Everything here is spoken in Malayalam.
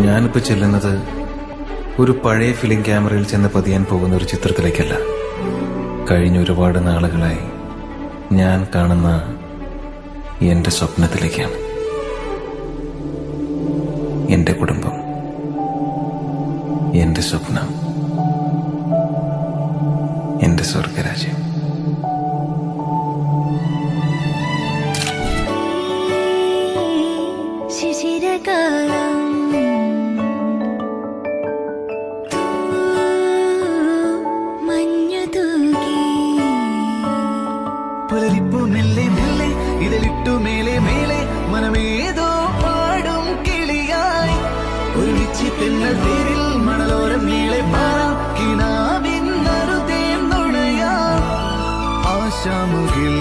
ഞാനിപ്പോൾ ചെല്ലുന്നത് ഒരു പഴയ ഫിലിം ക്യാമറയിൽ ചെന്ന് പതിയാൻ പോകുന്ന ഒരു ചിത്രത്തിലേക്കല്ല. കഴിഞ്ഞ ഒരുപാട് നാളുകളായി ഞാൻ കാണുന്ന എന്റെ സ്വപ്നത്തിലേക്കാണ്. എന്റെ കുടുംബം, എന്റെ സ്വപ്നം, എന്റെ സ്വർഗരാജ്യം. ശിശിരകാലം മഞ്ഞു തൂകി പുലരിപ്പൂ മെല്ലെ മെല്ലെ ഇതിലിട്ടു മേലെ മേലെ മനമേതോ പാടും കിളിയായി ഒരുമിച്ച് തെന്നൽ തേരിൽ മണലോരം നീളെ പാറാം കിനാവിൻ നറുതേൻ നുണയാം ആശാമുകിൽ